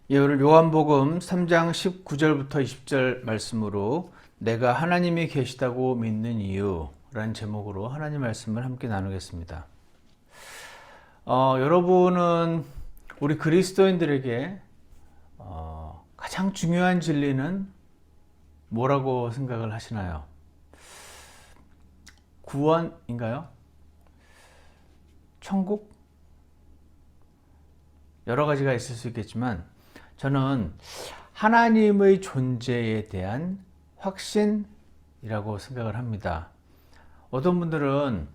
예, 오늘 요한복음 3장 19절부터 20절 말씀으로 내가 하나님이 계시다고 믿는 이유라는 제목으로 하나님 말씀을 함께 나누겠습니다. 여러분은 우리 그리스도인들에게 가장 중요한 진리는 뭐라고 생각을 하시나요? 구원인가요? 천국? 여러 가지가 있을 수 있겠지만 저는 하나님의 존재에 대한 확신이라고 생각을 합니다. 어떤 분들은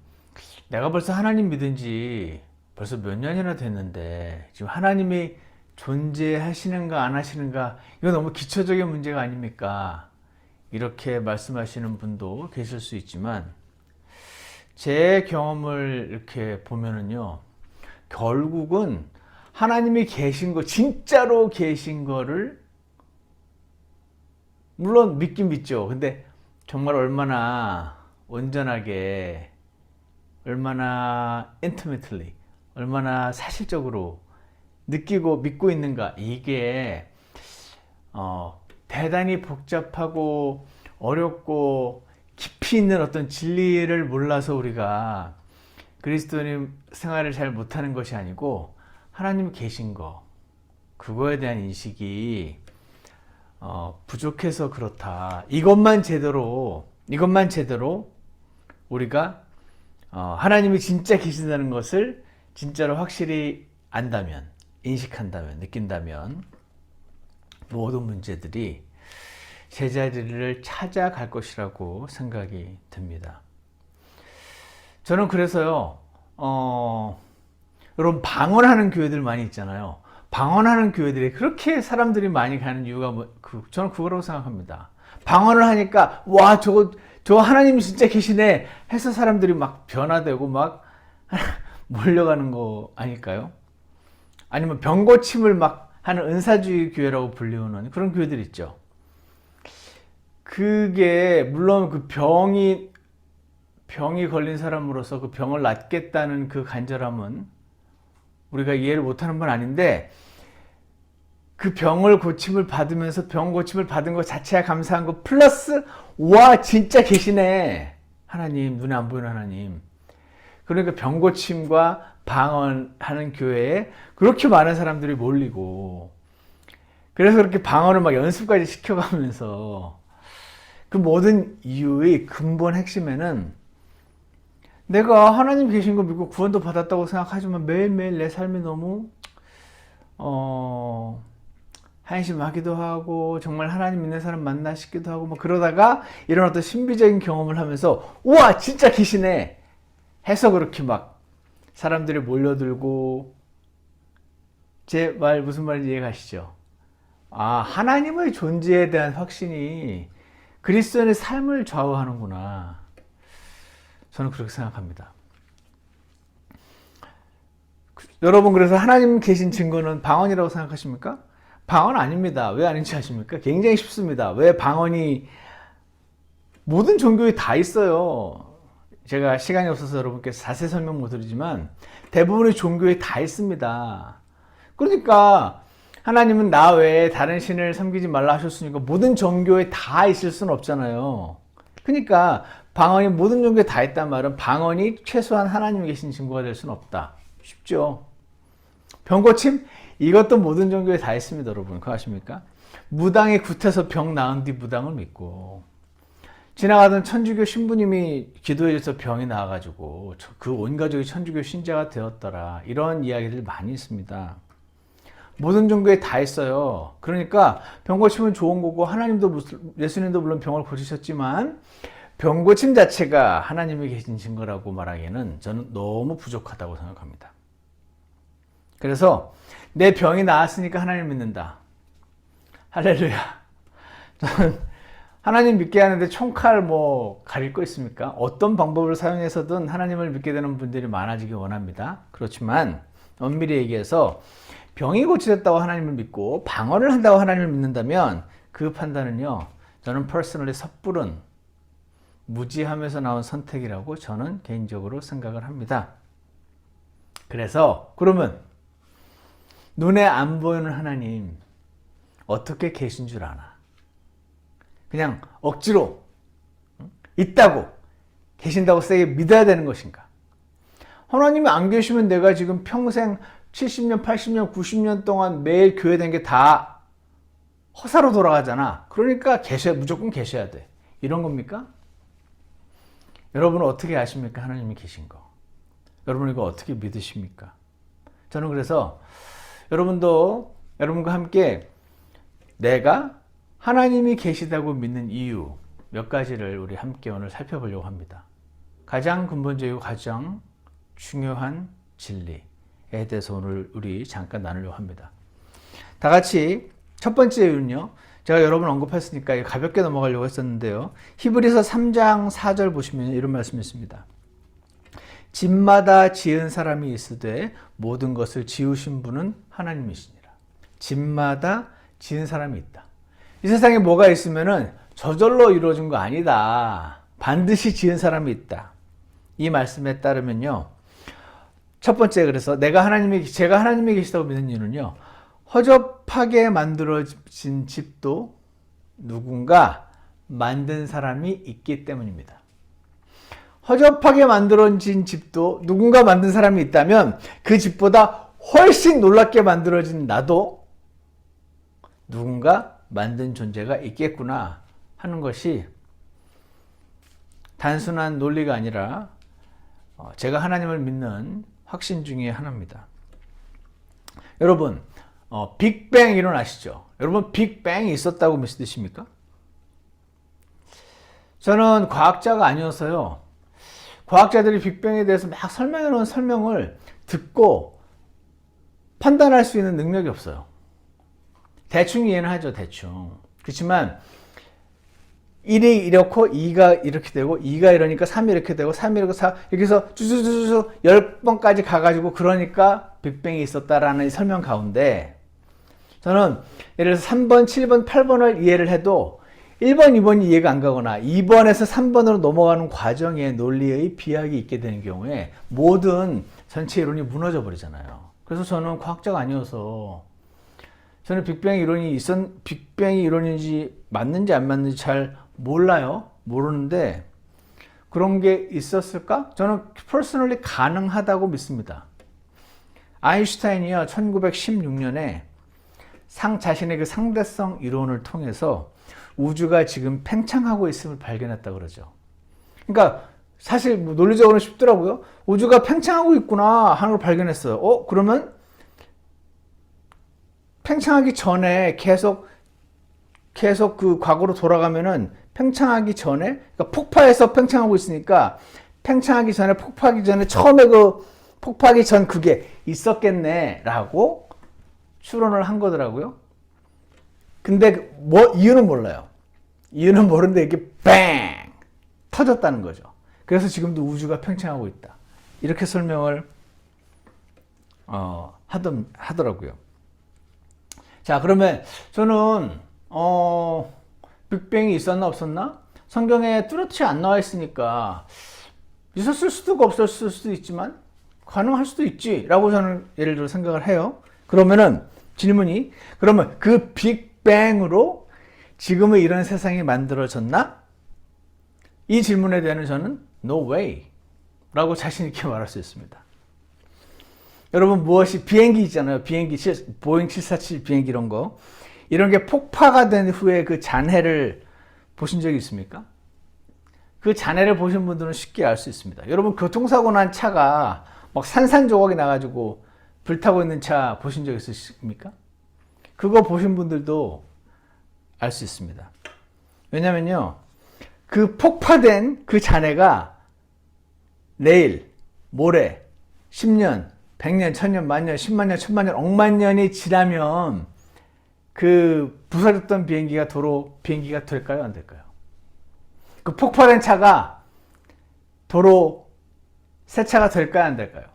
내가 벌써 하나님 믿은 지 벌써 몇 년이나 됐는데 지금 하나님이 존재하시는가 안 하시는가 이거 너무 기초적인 문제가 아닙니까? 이렇게 말씀하시는 분도 계실 수 있지만 제 경험을 이렇게 보면은요, 결국은 하나님이 계신 거, 진짜로 계신 거를 물론 믿긴 믿죠. 근데 정말 얼마나 온전하게, 얼마나 intimately, 얼마나 사실적으로 느끼고 믿고 있는가, 이게 대단히 복잡하고 어렵고 깊이 있는 어떤 진리를 몰라서 우리가 그리스도님 생활을 잘 못하는 것이 아니고 하나님 계신 거, 그거에 대한 인식이 부족해서 그렇다. 이것만 제대로 우리가 하나님이 진짜 계신다는 것을 진짜로 확실히 안다면, 인식한다면, 느낀다면 모든 문제들이 제자리를 찾아갈 것이라고 생각이 듭니다. 저는 그래서요, 여러분, 방언하는 교회들 많이 있잖아요. 방언하는 교회들이 그렇게 사람들이 많이 가는 이유가 저는 그거라고 생각합니다. 방언을 하니까 와, 저 하나님이 진짜 계시네 해서 사람들이 막 변화되고 막 몰려가는 거 아닐까요? 아니면 병고침을 막 하는 은사주의 교회라고 불리우는 그런 교회들 있죠. 그게 물론 그 병이 걸린 사람으로서 그 병을 낫겠다는 그 간절함은 우리가 이해를 못하는 건 아닌데, 그 병을 고침을 받으면서 병 고침을 받은 것 자체가 감사한 것 플러스 와, 진짜 계시네 하나님, 눈에 안 보이는 하나님. 그러니까 병 고침과 방언하는 교회에 그렇게 많은 사람들이 몰리고, 그래서 그렇게 방언을 막 연습까지 시켜가면서 그 모든 이유의 근본 핵심에는 내가 하나님 계신 거 믿고 구원도 받았다고 생각하지만 매일매일 내 삶이 너무 한심하기도 하고 정말 하나님 믿는 사람 만나 싶기도 하고 뭐 그러다가 이런 어떤 신비적인 경험을 하면서 우와, 진짜 계시네 해서 그렇게 막 사람들이 몰려들고, 제 말 무슨 말인지 이해가시죠? 하나님의 존재에 대한 확신이 그리스도인의 삶을 좌우하는구나. 저는 그렇게 생각합니다. 여러분, 그래서 하나님 계신 증거는 방언이라고 생각하십니까? 방언 아닙니다. 왜 아닌지 아십니까? 굉장히 쉽습니다. 왜 방언이 모든 종교에 다 있어요. 제가 시간이 없어서 여러분께 자세히 설명 못 드리지만 대부분의 종교에 다 있습니다. 그러니까 하나님은 나 외에 다른 신을 섬기지 말라 하셨으니까 모든 종교에 다 있을 수는 없잖아요. 그러니까 방언이 모든 종교에 다 있단 말은 방언이 최소한 하나님이 계신 증거가 될 수는 없다. 쉽죠? 병고침? 이것도 모든 종교에 다 있습니다, 여러분. 그거 아십니까? 무당이 굿해서 병 나은 뒤 무당을 믿고, 지나가던 천주교 신부님이 기도해줘서 병이 나아가지고 그 온 가족이 천주교 신자가 되었더라. 이런 이야기들 많이 있습니다. 모든 종교에 다 있어요. 그러니까 병 고침은 좋은 거고, 하나님도 예수님도 물론 병을 고치셨지만 병 고침 자체가 하나님이 계신 증거라고 말하기에는 저는 너무 부족하다고 생각합니다. 그래서 내 병이 나았으니까 하나님 믿는다. 할렐루야. 저는 하나님 믿게 하는데 총칼 뭐 가릴 거 있습니까? 어떤 방법을 사용해서든 하나님을 믿게 되는 분들이 많아지기 원합니다. 그렇지만 엄밀히 얘기해서 병이 고치됐다고 하나님을 믿고 방언을 한다고 하나님을 믿는다면 그 판단은요, 저는 퍼스널리 섣부른 무지하면서 나온 선택이라고 저는 개인적으로 생각을 합니다. 그래서 그러면 눈에 안 보이는 하나님, 어떻게 계신 줄 아나? 그냥 억지로 있다고 계신다고 세게 믿어야 되는 것인가? 하나님이 안 계시면 내가 지금 평생 70년, 80년, 90년 동안 매일 교회 된 게 다 허사로 돌아가잖아. 그러니까 무조건 계셔야 돼. 이런 겁니까? 여러분은 어떻게 아십니까? 하나님이 계신 거. 여러분 이거 어떻게 믿으십니까? 저는 그래서 여러분도 여러분과 함께 내가 하나님이 계시다고 믿는 이유 몇 가지를 우리 함께 오늘 살펴보려고 합니다. 가장 근본적이고 가장 중요한 진리에 대해서 오늘 우리 잠깐 나누려고 합니다. 다 같이 첫 번째 이유는요. 제가 여러 번 언급했으니까 가볍게 넘어가려고 했었는데요. 히브리서 3장 4절 보시면 이런 말씀이 있습니다. 집마다 지은 사람이 있으되 모든 것을 지으신 분은 하나님이시니라. 집마다 지은 사람이 있다. 이 세상에 뭐가 있으면은 저절로 이루어진 거 아니다. 반드시 지은 사람이 있다. 이 말씀에 따르면요. 첫 번째, 그래서 제가 하나님이 계시다고 믿는 이유는요. 허접하게 만들어진 집도 누군가 만든 사람이 있기 때문입니다. 허접하게 만들어진 집도 누군가 만든 사람이 있다면 그 집보다 훨씬 놀랍게 만들어진 나도 누군가 만든 존재가 있겠구나 하는 것이 단순한 논리가 아니라 제가 하나님을 믿는 확신 중에 하나입니다. 여러분, 빅뱅 이론 아시죠? 여러분 빅뱅이 있었다고 믿으십니까? 저는 과학자가 아니어서요. 과학자들이 빅뱅에 대해서 막 설명해놓은 설명을 듣고 판단할 수 있는 능력이 없어요. 대충 이해는 하죠, 대충. 그렇지만 1이 이렇고 2가 이렇게 되고 2가 이러니까 3이 이렇게 되고 3이 이렇게 4 이렇게 해서 쭈쭈쭈쭈 10번까지 가가지고 그러니까 빅뱅이 있었다라는 설명 가운데 저는 예를 들어서 3번, 7번, 8번을 이해를 해도 1번, 2번이 이해가 안 가거나 2번에서 3번으로 넘어가는 과정에 논리의 비약이 있게 되는 경우에 모든 전체 이론이 무너져 버리잖아요. 그래서 저는 과학자가 아니어서 저는 빅뱅 이론인지 맞는지 안 맞는지 잘 몰라요. 모르는데 그런 게 있었을까? 저는 퍼스널리 가능하다고 믿습니다. 아인슈타인이요 1916년에 자신의 그 상대성 이론을 통해서 우주가 지금 팽창하고 있음을 발견했다고 그러죠. 그러니까 사실 뭐 논리적으로는 쉽더라고요. 우주가 팽창하고 있구나 하는 걸 발견했어요. 그러면 팽창하기 전에 계속 그 과거로 돌아가면은 팽창하기 전에, 그러니까 폭파해서 팽창하고 있으니까 팽창하기 전에 폭파하기 전에 처음에 그 폭파하기 전 그게 있었겠네라고 추론을 한 거더라고요. 근데 이유는 몰라요. 이유는 모르는데 이게 뱅 터졌다는 거죠. 그래서 지금도 우주가 팽창하고 있다. 이렇게 설명을 하더라고요. 자, 그러면 저는 빅뱅이 있었나 없었나? 성경에 뚜렷이 안 나와 있으니까 있었을 수도 있고 없었을 수도 있지만 가능할 수도 있지 라고 저는 예를 들어 생각을 해요. 그러면은 질문이, 그러면 그 빅뱅으로 지금의 이런 세상이 만들어졌나? 이 질문에 대한 저는 no way 라고 자신 있게 말할 수 있습니다. 여러분 비행기 있잖아요. 비행기, 보잉 747 비행기 이런 게 폭파가 된 후에 그 잔해를 보신 적이 있습니까? 그 잔해를 보신 분들은 쉽게 알 수 있습니다. 여러분 교통사고 난 차가 막 산산조각이 나가지고 불타고 있는 차 보신 적 있으십니까? 그거 보신 분들도 알 수 있습니다. 왜냐면요, 그 폭파된 그 잔해가 내일, 모레, 10년, 100년, 1000년, 만년, 10만 년, 1000만 년, 억만 년이 지나면 그 부서졌던 비행기가 도로 비행기가 될까요? 안 될까요? 그 폭발된 차가 도로 새 차가 될까요? 안 될까요?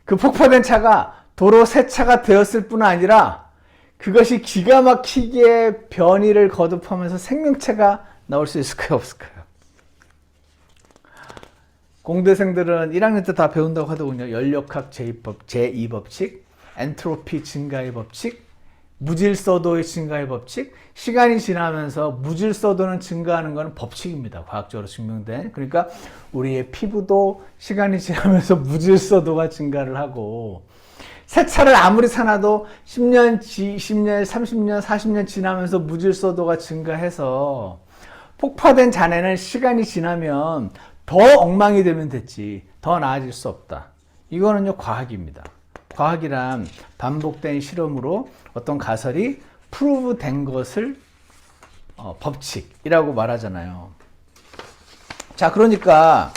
그 폭발된 차가 도로 새 차가 되었을 뿐 아니라 그것이 기가 막히게 변이를 거듭하면서 생명체가 나올 수 있을까요? 없을까요? 공대생들은 1학년 때 다 배운다고 하더군요. 연력학 제2법칙, 엔트로피 증가의 법칙, 무질서도의 증가의 법칙, 시간이 지나면서 무질서도는 증가하는 것은 법칙입니다. 과학적으로 증명된. 그러니까 우리의 피부도 시간이 지나면서 무질서도가 증가를 하고, 세차를 아무리 사놔도 10년, 20년, 30년, 40년 지나면서 무질서도가 증가해서 폭파된 잔해는 시간이 지나면 더 엉망이 되면 됐지 더 나아질 수 없다. 이거는요 과학입니다. 과학이란 반복된 실험으로 어떤 가설이 프루브 된 것을 법칙이라고 말하잖아요. 자, 그러니까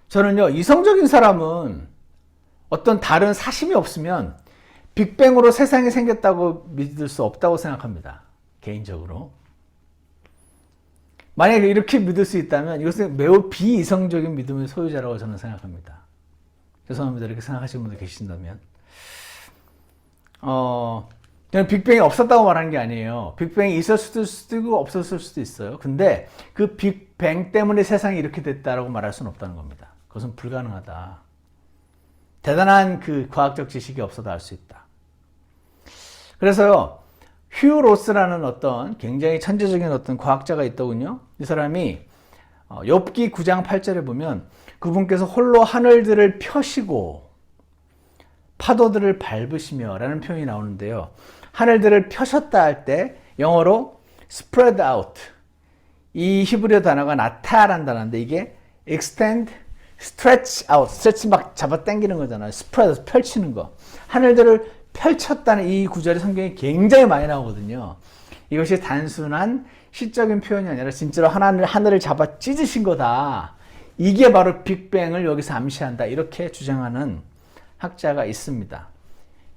저는요 이성적인 사람은 어떤 다른 사심이 없으면 빅뱅으로 세상이 생겼다고 믿을 수 없다고 생각합니다. 개인적으로. 만약에 이렇게 믿을 수 있다면 이것은 매우 비이성적인 믿음의 소유자라고 저는 생각합니다. 죄송합니다. 이렇게 생각하시는 분들 계신다면. 저는 빅뱅이 없었다고 말하는 게 아니에요. 빅뱅이 있었을 수도 있고 없었을 수도 있어요. 근데 그 빅뱅 때문에 세상이 이렇게 됐다라고 말할 수는 없다는 겁니다. 그것은 불가능하다. 대단한 그 과학적 지식이 없어도 알 수 있다. 그래서요, 휴 로스라는 어떤 굉장히 천재적인 어떤 과학자가 있더군요. 이 사람이 욥기 9장 8절에 보면 그분께서 홀로 하늘들을 펴시고 파도들을 밟으시며 라는 표현이 나오는데요. 하늘들을 펴셨다 할 때 영어로 spread out, 이 히브리어 단어가 나타라는 단어인데 이게 extend, stretch out, stretch 막 잡아 당기는 거잖아요. spread, 펼치는 거. 하늘들을 펼쳤다는 이 구절이 성경에 굉장히 많이 나오거든요. 이것이 단순한 시적인 표현이 아니라 진짜로 하늘을 잡아 찢으신 거다. 이게 바로 빅뱅을 여기서 암시한다. 이렇게 주장하는 학자가 있습니다.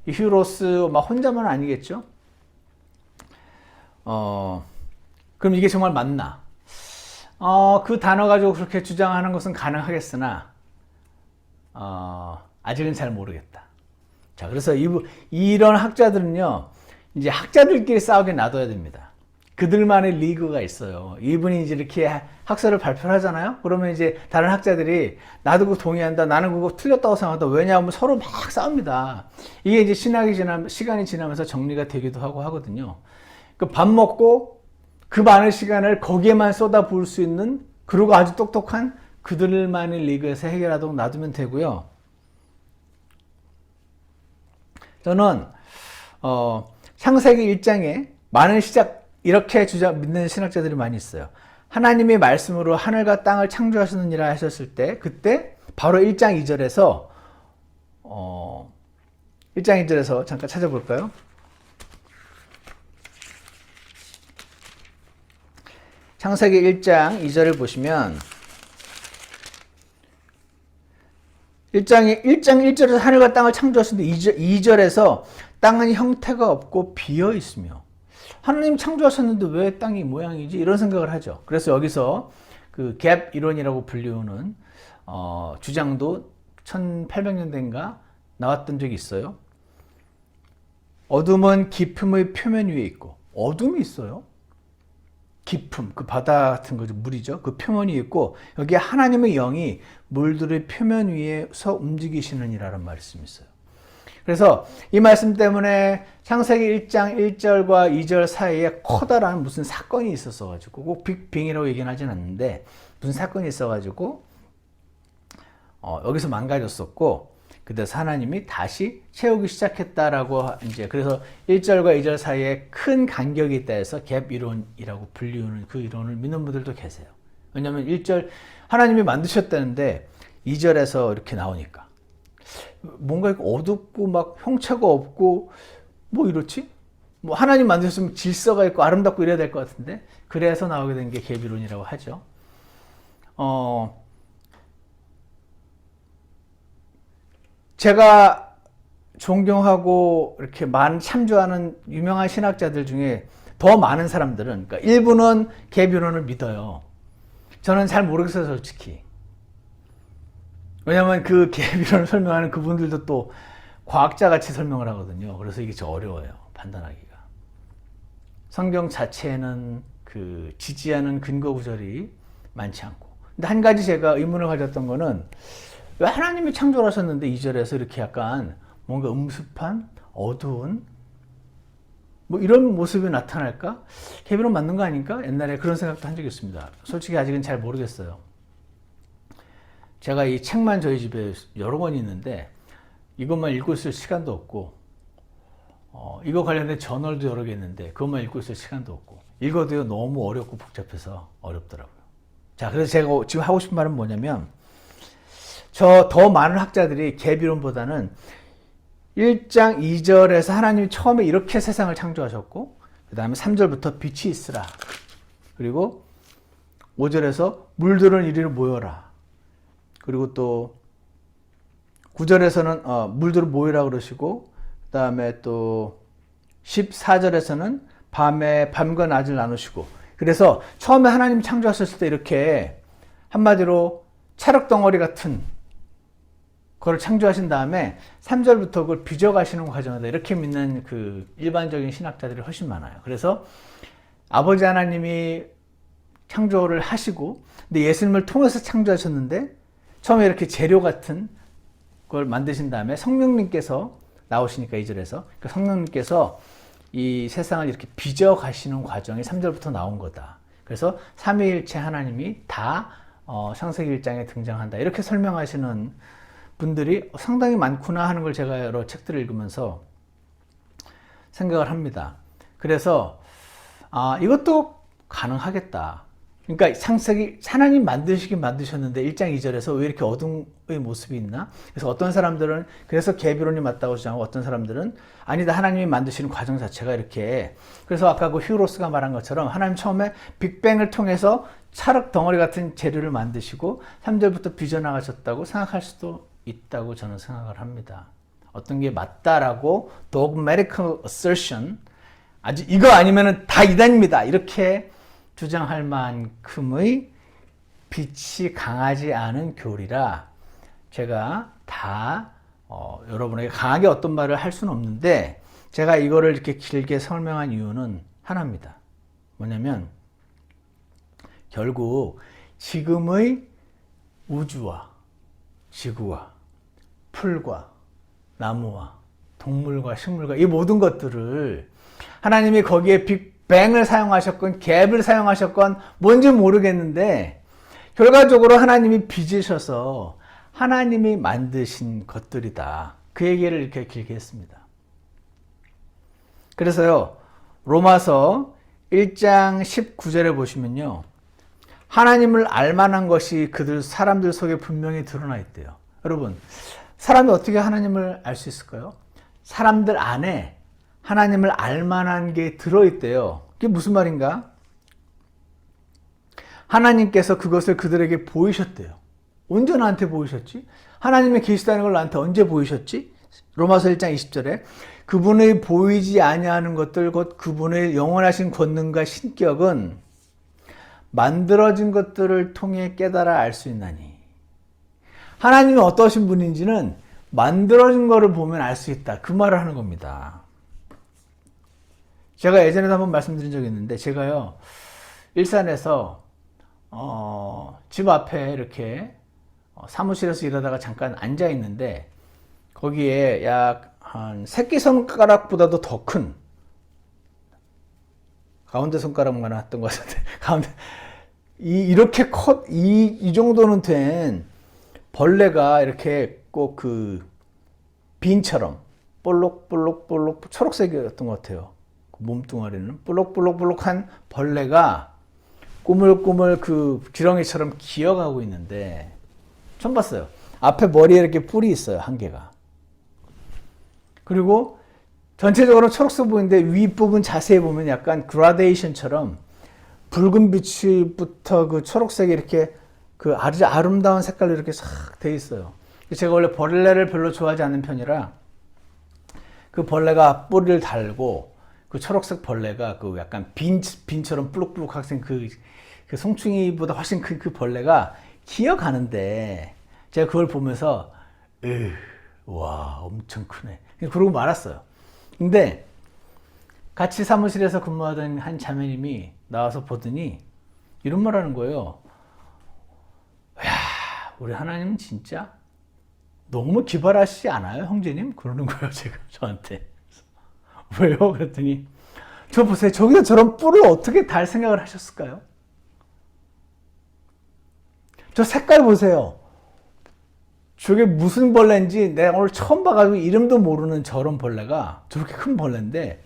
이 휴로스 막 혼자만은 아니겠죠? 그럼 이게 정말 맞나? 그 단어 가지고 그렇게 주장하는 것은 가능하겠으나 아직은 잘 모르겠다. 자, 그래서 이런 학자들은요, 이제 학자들끼리 싸우게 놔둬야 됩니다. 그들만의 리그가 있어요. 이분이 이제 이렇게 학설을 발표를 하잖아요? 그러면 이제 다른 학자들이 나도 그거 동의한다. 나는 그거 틀렸다고 생각한다. 왜냐하면 서로 막 싸웁니다. 이게 이제 시간이 지나면서 정리가 되기도 하고 하거든요. 그 밥 먹고 그 많은 시간을 거기에만 쏟아부을 수 있는, 그리고 아주 똑똑한 그들만의 리그에서 해결하도록 놔두면 되고요. 저는 창세기 1장에 많은 이렇게 믿는 신학자들이 많이 있어요. 하나님의 말씀으로 하늘과 땅을 창조하셨느니라 하셨을 때 그때 바로 1장 2절에서 1장 2절에서 잠깐 찾아볼까요? 창세기 1장 2절을 보시면 1장 1절에서 하늘과 땅을 창조하셨는데 2절에서 땅은 형태가 없고 비어 있으며, 하나님 창조하셨는데 왜 땅이 모양이지? 이런 생각을 하죠. 그래서 여기서 그 갭 이론이라고 불리우는 주장도 1800년대인가 나왔던 적이 있어요. 어둠은 깊음의 표면 위에 있고, 어둠이 있어요. 깊음, 그 바다 같은 거죠. 물이죠. 그 표면이 있고 여기에 하나님의 영이 물들의 표면 위에서 움직이시느니라는 말씀이 있어요. 그래서 이 말씀 때문에 창세기 1장 1절과 2절 사이에 커다란 무슨 사건이 있었어가지고, 꼭 빅뱅이라고 얘기는 하진 않는데 무슨 사건이 있어가지고 여기서 망가졌었고, 그래서 하나님이 다시 채우기 시작했다라고, 이제 그래서 1절과 2절 사이에 큰 간격이 있다 해서 갭 이론이라고 불리우는 그 이론을 믿는 분들도 계세요. 왜냐하면 1절 하나님이 만드셨다는데 2절에서 이렇게 나오니까 뭔가 어둡고 막 형체가 없고 뭐 이렇지? 뭐 하나님 만드셨으면 질서가 있고 아름답고 이래야 될 것 같은데, 그래서 나오게 된 게 갭 이론이라고 하죠. 제가 존경하고 이렇게 많은 참조하는 유명한 신학자들 중에 더 많은 사람들은, 그러니까 일부는 갭 이론을 믿어요. 저는 잘 모르겠어요, 솔직히. 왜냐면 그 갭 이론을 설명하는 그분들도 또 과학자 같이 설명을 하거든요. 그래서 이게 좀 어려워요, 판단하기가. 성경 자체에는 그 지지하는 근거 구절이 많지 않고. 근데 한 가지 제가 의문을 가졌던 거는, 왜 하나님이 창조를 하셨는데 2절에서 이렇게 약간 뭔가 음습한, 어두운, 뭐 이런 모습이 나타날까? 개비론 맞는 거 아닌가? 옛날에 그런 생각도 한 적이 있습니다. 솔직히 아직은 잘 모르겠어요. 제가 이 책만 저희 집에 여러 권 있는데 이것만 읽고 있을 시간도 없고 이거 관련된 저널도 여러 개 있는데 그것만 읽고 있을 시간도 없고 읽어도요 너무 어렵고 복잡해서 어렵더라고요. 자, 그래서 제가 지금 하고 싶은 말은 뭐냐면 저 더 많은 학자들이 개비론보다는 1장 2절에서 하나님이 처음에 이렇게 세상을 창조하셨고 그 다음에 3절부터 빛이 있으라 그리고 5절에서 물들은 이리로 모여라 그리고 또 9절에서는 물들은 모이라 그러시고 그 다음에 또 14절에서는 밤과 낮을 나누시고 그래서 처음에 하나님 창조하셨을 때 이렇게 한마디로 찰흙 덩어리 같은 그걸 창조하신 다음에 3절부터 그걸 빚어가시는 과정이다 이렇게 믿는 그 일반적인 신학자들이 훨씬 많아요. 그래서 아버지 하나님이 창조를 하시고 근데 예수님을 통해서 창조하셨는데 처음에 이렇게 재료 같은 걸 만드신 다음에 성령님께서 나오시니까 2절에서 그러니까 성령님께서 이 세상을 이렇게 빚어가시는 과정이 3절부터 나온 거다. 그래서 삼위일체 하나님이 다 창세기 1장에 등장한다. 이렇게 설명하시는 분들이 상당히 많구나 하는 걸 제가 여러 책들을 읽으면서 생각을 합니다. 그래서 이것도 가능하겠다. 그러니까 창세기 하나님 만드시긴 만드셨는데 1장 2절에서 왜 이렇게 어둠의 모습이 있나? 그래서 어떤 사람들은 그래서 개비론이 맞다고 주장하고 어떤 사람들은 아니다 하나님이 만드시는 과정 자체가 이렇게 그래서 아까 그 휴로스가 말한 것처럼 하나님 처음에 빅뱅을 통해서 찰흙 덩어리 같은 재료를 만드시고 3절부터 빚어나가셨다고 생각할 수도 있다고 저는 생각을 합니다. 어떤 게 맞다라고 dogmatical assertion 아주 이거 아니면은 다 이단입니다. 이렇게 주장할 만큼의 빛이 강하지 않은 교리라 제가 다 여러분에게 강하게 어떤 말을 할 수는 없는데 제가 이거를 이렇게 길게 설명한 이유는 하나입니다. 뭐냐면 결국 지금의 우주와 지구와 풀과 나무와 동물과 식물과 이 모든 것들을 하나님이 거기에 빅뱅을 사용하셨건 갭을 사용하셨건 뭔지 모르겠는데 결과적으로 하나님이 빚으셔서 하나님이 만드신 것들이다. 그 얘기를 이렇게 길게 했습니다. 그래서요 로마서 1장 19절에 보시면요 하나님을 알만한 것이 그들 사람들 속에 분명히 드러나 있대요. 여러분 사람이 어떻게 하나님을 알 수 있을까요? 사람들 안에 하나님을 알만한 게 들어있대요. 그게 무슨 말인가? 하나님께서 그것을 그들에게 보이셨대요. 언제 나한테 보이셨지? 하나님이 계시다는 걸 나한테 언제 보이셨지? 로마서 1장 20절에 그분의 보이지 아니하는 것들 곧 그분의 영원하신 권능과 신격은 만들어진 것들을 통해 깨달아 알 수 있나니 하나님이 어떠신 분인지는 만들어진 거를 보면 알 수 있다. 그 말을 하는 겁니다. 제가 예전에도 한번 말씀드린 적이 있는데 제가요 일산에서 집 앞에 이렇게 사무실에서 일하다가 잠깐 앉아 있는데 거기에 약 한 새끼손가락보다도 더 큰 가운데 손가락만 했던 것 같은데 가운데 이렇게 이 정도는 된 벌레가 이렇게 꼭 그 빈처럼 볼록볼록 초록색이었던 것 같아요. 몸뚱아리는 볼록볼록한 벌레가 꾸물꾸물 그 지렁이처럼 기어가고 있는데 처음 봤어요. 앞에 머리에 이렇게 뿔이 있어요. 한 개가. 그리고 전체적으로 초록색 보이는데 윗부분 자세히 보면 약간 그라데이션처럼 붉은 빛부터 그 초록색이 이렇게 그 아주 아름다운 색깔로 이렇게 싹 돼 있어요. 제가 원래 벌레를 별로 좋아하지 않는 편이라 그 벌레가 뿌리를 달고 그 초록색 벌레가 그 약간 빈처럼 뿌룩뿌룩하게 생긴 그 송충이보다 훨씬 큰 그 벌레가 기어가는데 제가 그걸 보면서 와 엄청 크네 그러고 말았어요. 근데 같이 사무실에서 근무하던 한 자매님이 나와서 보더니 이런 말 하는 거예요. 야 우리 하나님은 진짜 너무 기발하시지 않아요, 형제님? 그러는 거예요, 제가 저한테. 왜요? 그랬더니 저 보세요. 저기서 저런 뿔을 어떻게 달 생각을 하셨을까요? 저 색깔 보세요. 저게 무슨 벌레인지 내가 오늘 처음 봐가지고 이름도 모르는 저런 벌레가 저렇게 큰 벌레인데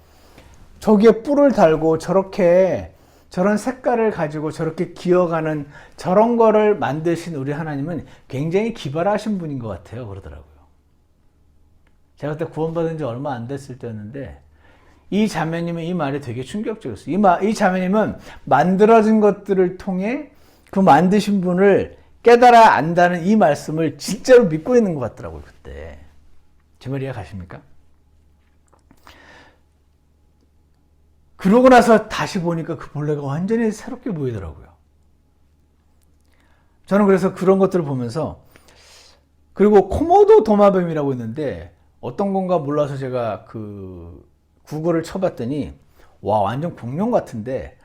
저기에 뿔을 달고 저렇게 저런 색깔을 가지고 저렇게 기어가는 저런 거를 만드신 우리 하나님은 굉장히 기발하신 분인 것 같아요. 그러더라고요. 제가 그때 구원받은 지 얼마 안 됐을 때였는데 이 자매님의 이 말이 되게 충격적이었어요. 이 자매님은 만들어진 것들을 통해 그 만드신 분을 깨달아 안다는 이 말씀을 진짜로 믿고 있는 것 같더라고요. 그때. 제 말 이해가십니까? 그러고 나서 다시 보니까 그 벌레가 완전히 새롭게 보이더라고요. 저는 그래서 그런 것들을 보면서, 그리고 코모도 도마뱀이라고 있는데 어떤 건가 몰라서 제가 그 구글을 쳐봤더니 와, 완전 공룡 같은데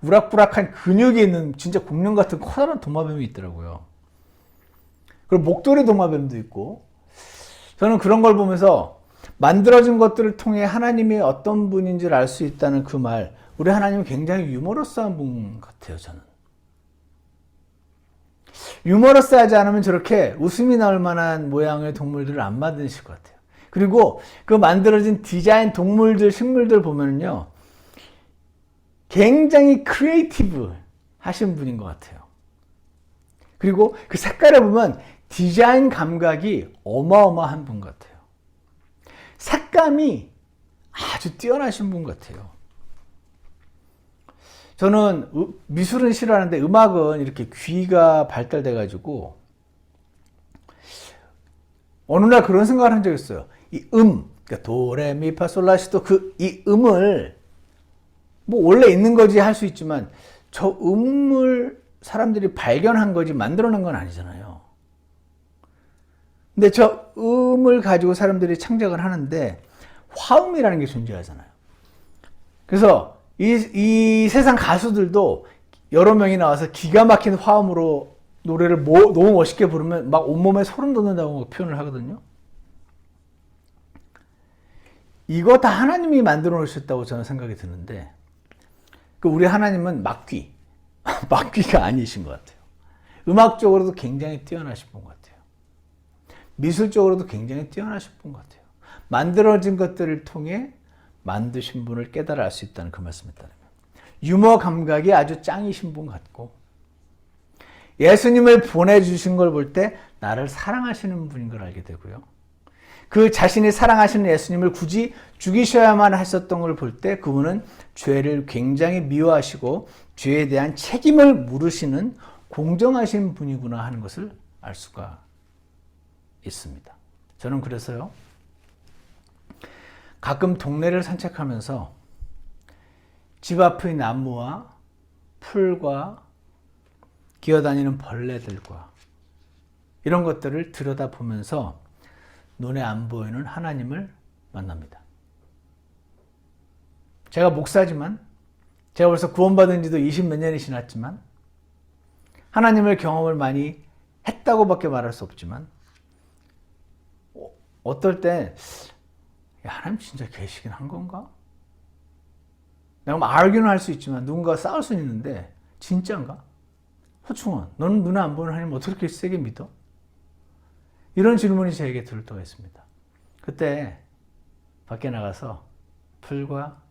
우락부락한 근육이 있는 진짜 공룡 같은 커다란 도마뱀이 있더라고요. 그리고 목도리 도마뱀도 있고, 저는 그런 걸 보면서 만들어진 것들을 통해 하나님이 어떤 분인지를 알 수 있다는 그 말, 우리 하나님은 굉장히 유머러스한 분 같아요. 저는 유머러스하지 않으면 저렇게 웃음이 나올 만한 모양의 동물들을 안 만드실 것 같아요. 그리고 그 만들어진 디자인 동물들, 식물들 보면요 굉장히 크리에이티브 하신 분인 것 같아요. 그리고 그 색깔을 보면 디자인 감각이 어마어마한 분 같아요. 색감이 아주 뛰어나신 분 같아요. 저는 미술은 싫어하는데 음악은 이렇게 귀가 발달돼 가지고 어느 날 그런 생각을 한 적이 있어요. 이 그러니까 도레미파솔라시도 이 음을 뭐 원래 있는 거지 할 수 있지만 저 음을 사람들이 발견한 거지 만들어낸 건 아니잖아요. 근데 저 음을 가지고 사람들이 창작을 하는데 화음이라는 게 존재하잖아요. 그래서 이 세상 가수들도 여러 명이 나와서 기가 막힌 화음으로 노래를 너무 멋있게 부르면 막 온몸에 소름 돋는다고 표현을 하거든요. 이거 다 하나님이 만들어 놓으셨다고 저는 생각이 드는데, 우리 하나님은 막귀가 아니신 것 같아요. 음악적으로도 굉장히 뛰어나신 분 같아요. 미술적으로도 굉장히 뛰어나신 분 같아요. 만들어진 것들을 통해 만드신 분을 깨달아 알 수 있다는 그 말씀을 따르면 유머 감각이 아주 짱이신 분 같고, 예수님을 보내주신 걸 볼 때 나를 사랑하시는 분인 걸 알게 되고요. 그 자신이 사랑하시는 예수님을 굳이 죽이셔야만 하셨던 걸 볼 때 그분은 죄를 굉장히 미워하시고 죄에 대한 책임을 물으시는 공정하신 분이구나 하는 것을 알 수가 있습니다. 저는 그래서요, 가끔 동네를 산책하면서 집 앞의 나무와 풀과 기어다니는 벌레들과 이런 것들을 들여다보면서 눈에 안 보이는 하나님을 만납니다. 제가 목사지만, 제가 벌써 구원받은 지도 20몇 년이 지났지만 하나님을 경험을 많이 했다고밖에 말할 수 없지만 어떨 때 하나님 진짜 계시긴 한 건가? 내가 뭐 알기는 할 수 있지만 누군가 싸울 수는 있는데 진짜인가? 허충원, 너는 눈에 안 보이는 하나님 어떻게 그렇게 세게 믿어? 이런 질문이 저에게 들을 때가 있습니다. 그때 밖에 나가서 풀과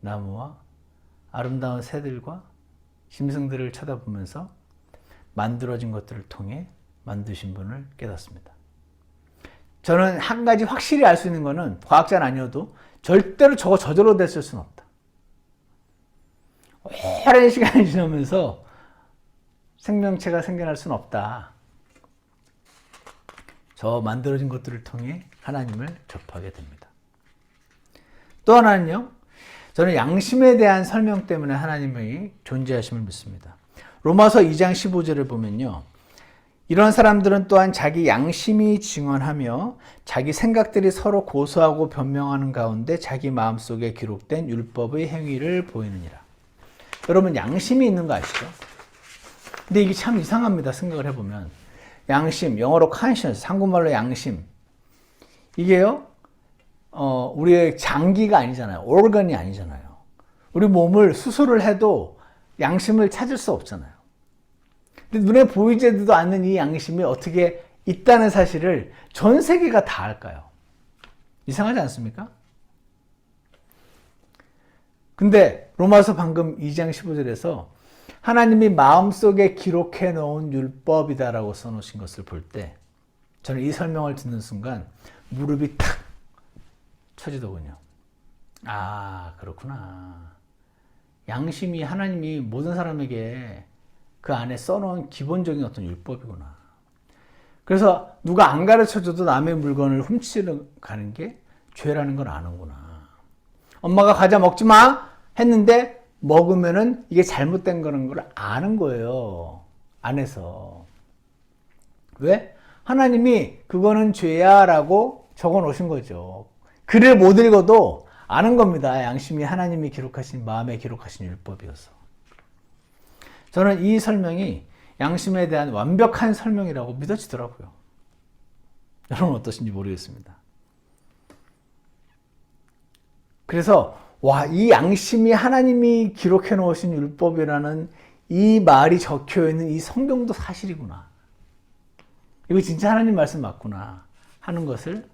나무와 아름다운 새들과 짐승들을 쳐다보면서 만들어진 것들을 통해 만드신 분을 깨닫습니다. 저는 한 가지 확실히 알 수 있는 거는, 과학자는 아니어도 절대로 저절로 됐을 수는 없다. 오랜 시간이 지나면서 생명체가 생겨날 수는 없다. 저 만들어진 것들을 통해 하나님을 접하게 됩니다. 또 하나는요, 저는 양심에 대한 설명 때문에 하나님의 존재하심을 믿습니다. 로마서 2장 15절을 보면요, 이런 사람들은 또한 자기 양심이 증언하며 자기 생각들이 서로 고소하고 변명하는 가운데 자기 마음속에 기록된 율법의 행위를 보이느니라. 여러분, 양심이 있는 거 아시죠? 근데 이게 참 이상합니다. 생각을 해보면 양심, 영어로 conscience, 한국말로 양심. 이게요, 우리의 장기가 아니잖아요. organ이 아니잖아요. 우리 몸을 수술을 해도 양심을 찾을 수 없잖아요. 근데 눈에 보이지도 않는 이 양심이 어떻게 있다는 사실을 전 세계가 다 알까요? 이상하지 않습니까? 근데 로마서 방금 2장 15절에서 하나님이 마음속에 기록해 놓은 율법이다라고 써놓으신 것을 볼 때 저는 이 설명을 듣는 순간 무릎이 탁 쳐지더군요. 아, 그렇구나. 양심이 하나님이 모든 사람에게 그 안에 써놓은 기본적인 어떤 율법이구나. 그래서 누가 안 가르쳐줘도 남의 물건을 훔치러 가는 게 죄라는 걸 아는구나. 엄마가 과자 먹지 마 했는데 먹으면은 이게 잘못된 거라는 걸 아는 거예요. 안에서. 왜? 하나님이 그거는 죄야 라고 적어 놓으신 거죠. 글을 못 읽어도 아는 겁니다. 양심이 하나님이 기록하신, 마음에 기록하신 율법이어서. 저는 이 설명이 양심에 대한 완벽한 설명이라고 믿어지더라고요. 여러분 어떠신지 모르겠습니다. 그래서 와, 이 양심이 하나님이 기록해 놓으신 율법이라는 이 말이 적혀 있는 이 성경도 사실이구나. 이거 진짜 하나님 말씀 맞구나 하는 것을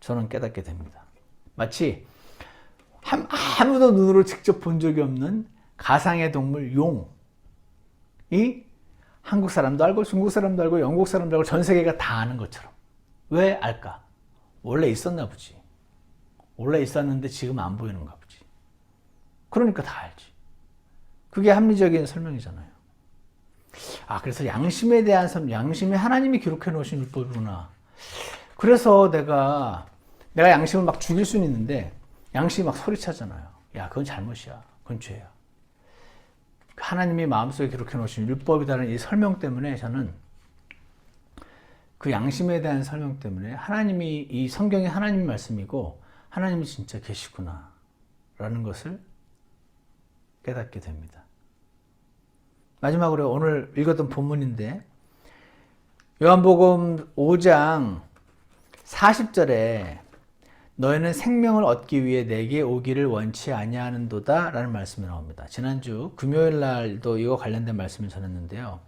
저는 깨닫게 됩니다. 마치 아무도 눈으로 직접 본 적이 없는 가상의 동물 용이 한국 사람도 알고 중국 사람도 알고 영국 사람도 알고 전 세계가 다 아는 것처럼. 왜 알까? 원래 있었나 보지. 원래 있었는데 지금 안 보이는가 보지. 그러니까 다 알지. 그게 합리적인 설명이잖아요. 아, 그래서 양심에 대한 양심이 하나님이 기록해 놓으신 율법이구나. 그래서 내가 양심을 막 죽일 수는 있는데 양심이 막 소리차잖아요. 야, 그건 잘못이야. 그건 죄야. 하나님이 마음속에 기록해 놓으신 율법이라는 이 설명 때문에 저는 그 양심에 대한 설명 때문에 하나님이 이 성경이 하나님 말씀이고 하나님이 진짜 계시구나 라는 것을 깨닫게 됩니다. 마지막으로 오늘 읽었던 본문인데 요한복음 5장 40절에 너희는 생명을 얻기 위해 내게 오기를 원치 아니하는도다 라는 말씀이 나옵니다. 지난주 금요일 날도 이거 관련된 말씀을 전했는데요.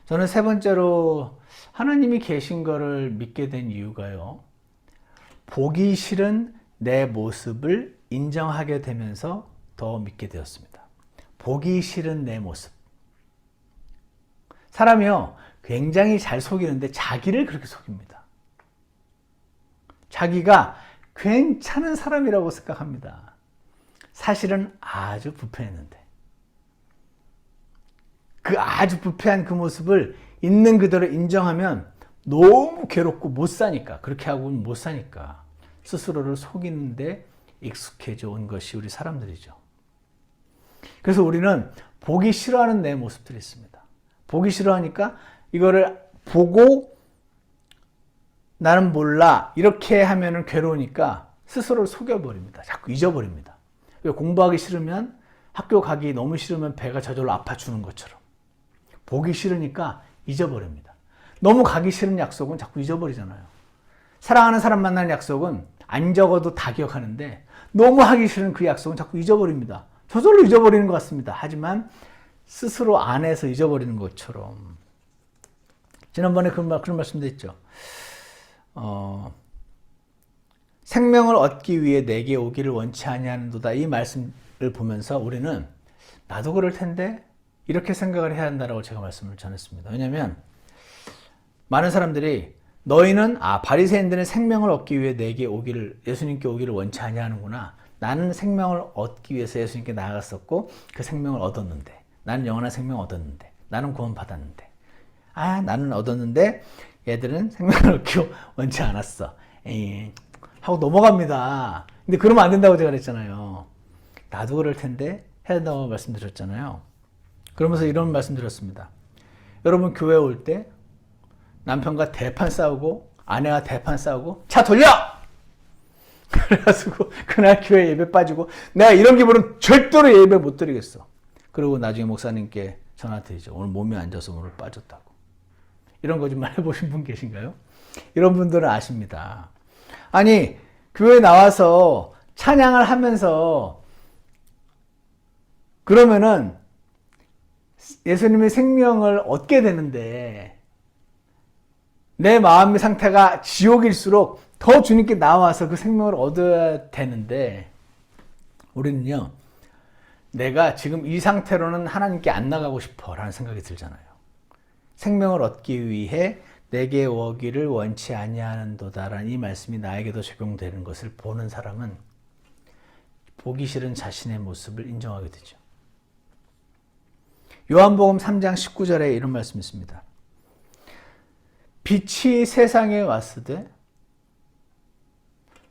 저는 세 번째로 하나님이 계신 것을 믿게 된 이유가요. 보기 싫은 내 모습을 인정하게 되면서 더 믿게 되었습니다. 보기 싫은 내 모습. 사람이요, 굉장히 잘 속이는데 자기를 그렇게 속입니다. 자기가 괜찮은 사람이라고 생각합니다. 사실은 아주 부패했는데. 그 아주 부패한 그 모습을 있는 그대로 인정하면 너무 괴롭고 못 사니까, 그렇게 하고는 못 사니까 스스로를 속이는데 익숙해져 온 것이 우리 사람들이죠. 그래서 우리는 보기 싫어하는 내 모습들이 있습니다. 보기 싫어하니까 이거를 보고 나는 몰라 이렇게 하면은 괴로우니까 스스로를 속여버립니다. 자꾸 잊어버립니다. 공부하기 싫으면, 학교 가기 너무 싫으면 배가 저절로 아파주는 것처럼 보기 싫으니까 잊어버립니다. 너무 가기 싫은 약속은 자꾸 잊어버리잖아요. 사랑하는 사람 만나는 약속은 안 적어도 다 기억하는데 너무 하기 싫은 그 약속은 자꾸 잊어버립니다. 저절로 잊어버리는 것 같습니다. 하지만 스스로 안에서 잊어버리는 것처럼. 지난번에 그런 말씀도 했죠. 생명을 얻기 위해 내게 오기를 원치 아니하는도다. 이 말씀을 보면서 우리는 나도 그럴 텐데 이렇게 생각을 해야 한다라고 제가 말씀을 전했습니다. 왜냐하면 많은 사람들이 너희는 바리새인들은 생명을 얻기 위해 내게 오기를, 예수님께 오기를 원치 아니하는구나. 나는 생명을 얻기 위해서 예수님께 나아갔었고 그 생명을 얻었는데, 나는 영원한 생명을 얻었는데, 나는 구원 받았는데, 나는 얻었는데 얘들은 생명을 얻기 원치 않았어. 하고 넘어갑니다. 근데 그러면 안 된다고 제가 그랬잖아요. 나도 그럴 텐데 해야 된다고 말씀드렸잖아요. 그러면서 이런 말씀 드렸습니다. 여러분 교회 올 때 남편과 대판 싸우고 아내와 대판 싸우고 차 돌려! 그래가지고 그날 교회 예배 빠지고 내가 이런 기분은 절대로 예배 못 드리겠어. 그리고 나중에 목사님께 전화 드리죠. 오늘 몸이 안 좋아서 오늘 빠졌다고. 이런 거짓말 해보신 분 계신가요? 이런 분들은 아십니다. 아니, 교회 나와서 찬양을 하면서 그러면은 예수님의 생명을 얻게 되는데 내 마음의 상태가 지옥일수록 더 주님께 나와서 그 생명을 얻어야 되는데 우리는요, 내가 지금 이 상태로는 하나님께 안 나가고 싶어 라는 생각이 들잖아요. 생명을 얻기 위해 내게 오기를 원치 아니하는도다라는 이 말씀이 나에게도 적용되는 것을 보는 사람은 보기 싫은 자신의 모습을 인정하게 되죠. 요한복음 3장 19절에 이런 말씀이 있습니다. 빛이 세상에 왔으되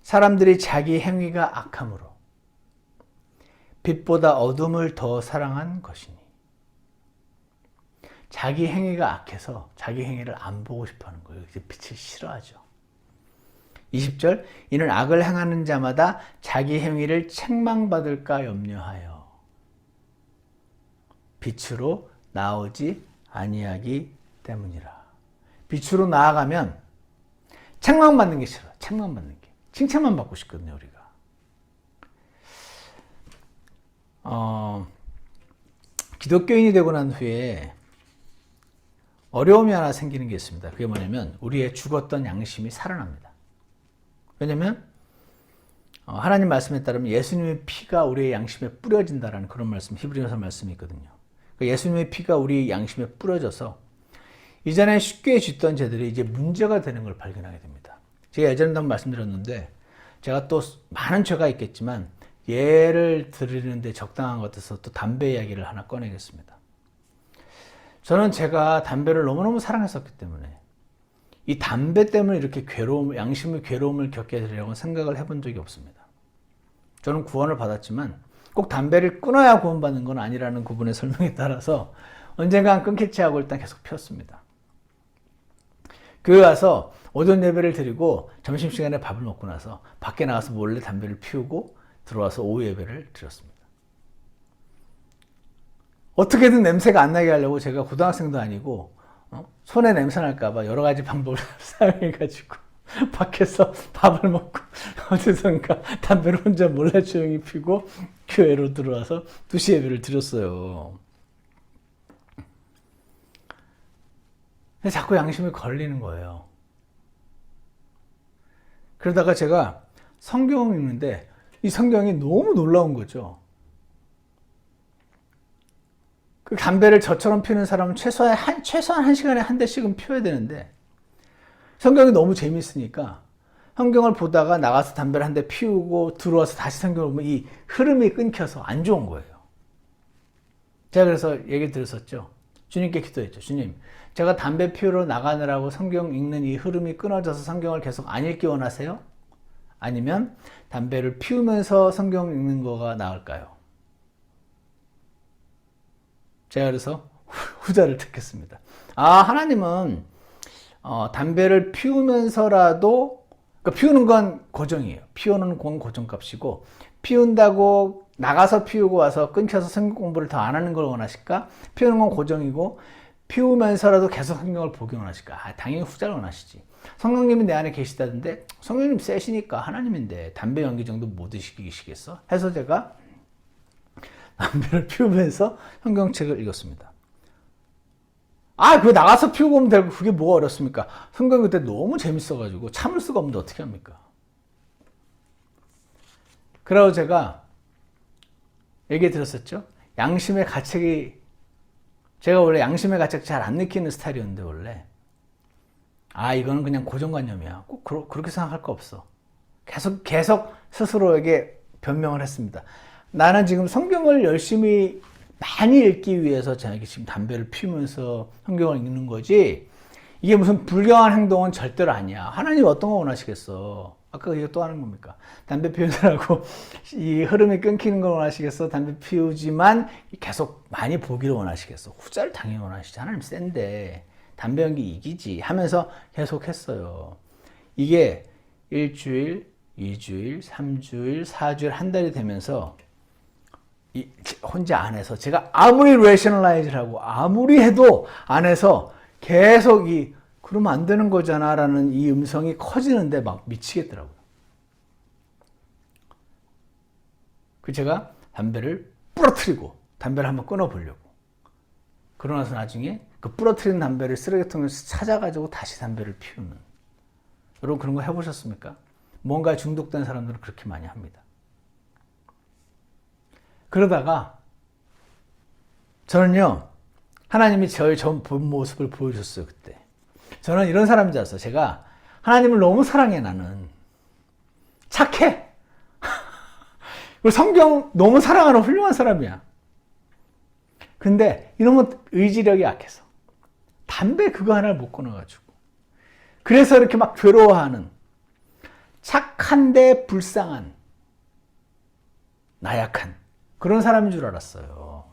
사람들이 자기 행위가 악함으로 빛보다 어둠을 더 사랑한 것이니. 자기 행위가 악해서 자기 행위를 안 보고 싶어 하는 거예요. 이제 빛을 싫어하죠. 20절, 이는 악을 행하는 자마다 자기 행위를 책망받을까 염려하여 빛으로 나오지 아니하기 때문이라. 빛으로 나아가면 책망받는 게 싫어요. 책망받는 게. 칭찬만 받고 싶거든요, 우리가. 기독교인이 되고 난 후에 어려움이 하나 생기는 게 있습니다. 그게 뭐냐면 우리의 죽었던 양심이 살아납니다. 왜냐면 하나님 말씀에 따르면 예수님의 피가 우리의 양심에 뿌려진다라는 그런 말씀, 히브리서 말씀이 있거든요. 예수님의 피가 우리 양심에 뿌려져서 이전에 쉽게 짓던 죄들이 이제 문제가 되는 걸 발견하게 됩니다. 제가 예전에도 한번 말씀드렸는데 제가 또 많은 죄가 있겠지만 예를 드리는데 적당한 것 같아서 또 담배 이야기를 하나 꺼내겠습니다. 저는 제가 담배를 너무너무 사랑했었기 때문에 이 담배 때문에 이렇게 양심의 괴로움을 겪게 되려고 생각을 해본 적이 없습니다. 저는 구원을 받았지만 꼭 담배를 끊어야 구원받는 건 아니라는 그분의 설명에 따라서 언젠간 끊겠지 하고 일단 계속 피웠습니다. 교회 와서 오전 예배를 드리고 점심시간에 밥을 먹고 나서 밖에 나가서 몰래 담배를 피우고 들어와서 오후 예배를 드렸습니다. 어떻게든 냄새가 안 나게 하려고 제가 고등학생도 아니고 손에 냄새 날까봐 여러 가지 방법을 사용해가지고 밖에서 밥을 먹고 어디선가 담배를 혼자 몰래 조용히 피고 교회로 들어와서 2시 예배를 드렸어요. 근데 자꾸 양심이 걸리는 거예요. 그러다가 제가 성경을 읽는데 이 성경이 너무 놀라운 거죠. 그 담배를 저처럼 피우는 사람은 최소한 1시간에 한 대씩은 피워야 되는데 성경이 너무 재밌으니까 성경을 보다가 나가서 담배를 한 대 피우고 들어와서 다시 성경을 보면 이 흐름이 끊겨서 안 좋은 거예요. 제가 그래서 얘기 드렸었죠. 주님께 기도했죠. 주님, 제가 담배 피우러 나가느라고 성경 읽는 이 흐름이 끊어져서 성경을 계속 안 읽기 원하세요? 아니면 담배를 피우면서 성경 읽는 거가 나을까요? 제가 그래서 후자를 택했습니다. 하나님은 담배를 피우면서라도, 그러니까 피우는 건 고정이에요. 피우는 건 고정값이고, 피운다고 나가서 피우고 와서 끊겨서 성경 공부를 더 안 하는 걸 원하실까? 피우는 건 고정이고, 피우면서라도 계속 성경을 보기 원하실까? 당연히 후자를 원하시지. 성령님이 내 안에 계시다던데, 성령님 세시니까 하나님인데 담배 연기 정도 못 드시겠어? 해서 제가 담배를 피우면서 성경책을 읽었습니다. 그거 나가서 피우고 오면 되고 그게 뭐가 어렵습니까? 성경이 그때 너무 재밌어가지고 참을 수가 없는데 어떻게 합니까? 그러고 제가 얘기 드렸었죠? 양심의 가책이, 제가 원래 양심의 가책 잘 안 느끼는 스타일이었는데 원래 이거는 그냥 고정관념이야. 꼭 그렇게 생각할 거 없어. 계속 스스로에게 변명을 했습니다. 나는 지금 성경을 열심히 많이 읽기 위해서 저에게 지금 담배를 피우면서 성경을 읽는 거지, 이게 무슨 불경한 행동은 절대로 아니야. 하나님 어떤 거 원하시겠어? 아까 이거 또 하는 겁니까? 담배 피우느라고 이 흐름이 끊기는 걸 원하시겠어? 담배 피우지만 계속 많이 보기를 원하시겠어? 후자를 당연히 원하시지. 하나님 센데 담배 연기 이기지 하면서 계속 했어요. 이게 1주일, 2주일, 3주일, 4주일, 한 달이 되면서 혼자 안에서 제가 아무리 레셔널라이즈를 하고 아무리 해도 안에서 계속 이 그러면 안 되는 거잖아 라는 이 음성이 커지는데 막 미치겠더라고요. 그 제가 담배를 부러뜨리고 담배를 한번 끊어보려고. 그러고 나서 나중에 그 부러뜨린 담배를 쓰레기통에서 찾아가지고 다시 담배를 피우는. 여러분 그런 거 해보셨습니까? 뭔가 중독된 사람들은 그렇게 많이 합니다. 그러다가 저는요, 하나님이 저의 전 본 모습을 보여줬어요, 그때. 저는 이런 사람인 줄 알았어요. 제가 하나님을 너무 사랑해, 나는. 착해! 그리고 성경 너무 사랑하는 훌륭한 사람이야. 근데 이놈은 의지력이 약해서 담배 그거 하나를 못 끊어가지고 그래서 이렇게 막 괴로워하는 착한데 불쌍한 나약한 그런 사람인 줄 알았어요.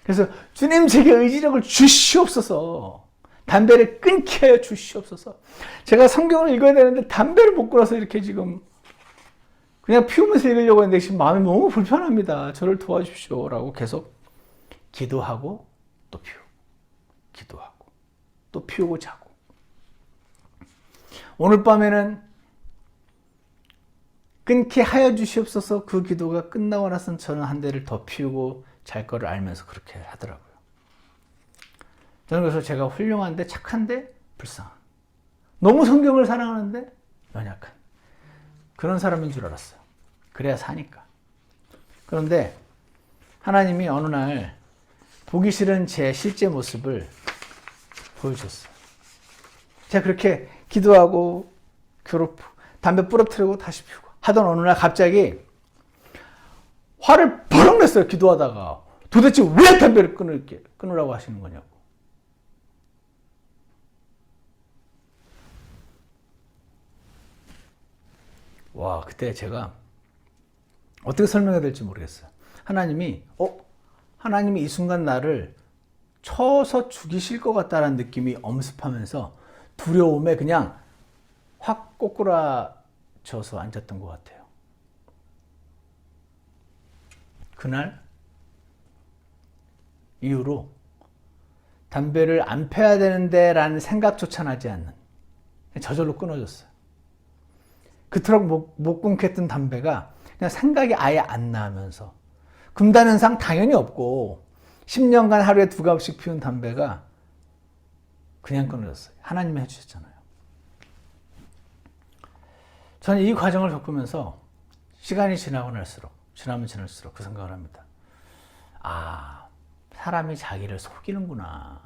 그래서 주님 제게 의지력을 주시옵소서, 담배를 끊게 하여 주시옵소서. 제가 성경을 읽어야 되는데 담배를 못 끊어서 이렇게 지금 그냥 피우면서 읽으려고 했는데 지금 마음이 너무 불편합니다. 저를 도와주십시오 라고 계속 기도하고 또 피우고 기도하고 또 피우고 자고. 오늘 밤에는 끊게 하여 주시옵소서. 그 기도가 끝나고 나서는 저는 한 대를 더 피우고 잘 거를 알면서 그렇게 하더라고요. 저는 그래서 제가 훌륭한데 착한데 불쌍한, 너무 성경을 사랑하는데 연약한 그런 사람인 줄 알았어요. 그래야 사니까. 그런데 하나님이 어느 날 보기 싫은 제 실제 모습을 보여줬어요. 제가 그렇게 기도하고 괴롭고 담배 부러뜨리고 다시 피우고 하던 어느 날 갑자기 화를 버럭 냈어요. 기도하다가. 도대체 왜 담배를 끊으라고 하시는 거냐고. 와, 그때 제가 어떻게 설명해야 될지 모르겠어요. 하나님이 이 순간 나를 쳐서 죽이실 것 같다는 느낌이 엄습하면서 두려움에 그냥 확 꼬꾸라져서 앉았던 것 같아요. 그날 이후로 담배를 안 펴야 되는데 라는 생각조차 나지 않는, 저절로 끊어졌어요. 그토록 못 끊게 했던 담배가 그냥 생각이 아예 안 나면서, 금단현상 당연히 없고 10년간 하루에 2갑씩 피운 담배가 그냥 끊어졌어요. 하나님이 해주셨잖아요. 저는 이 과정을 겪으면서 시간이 지나면 지날수록 그 생각을 합니다. 아, 사람이 자기를 속이는구나.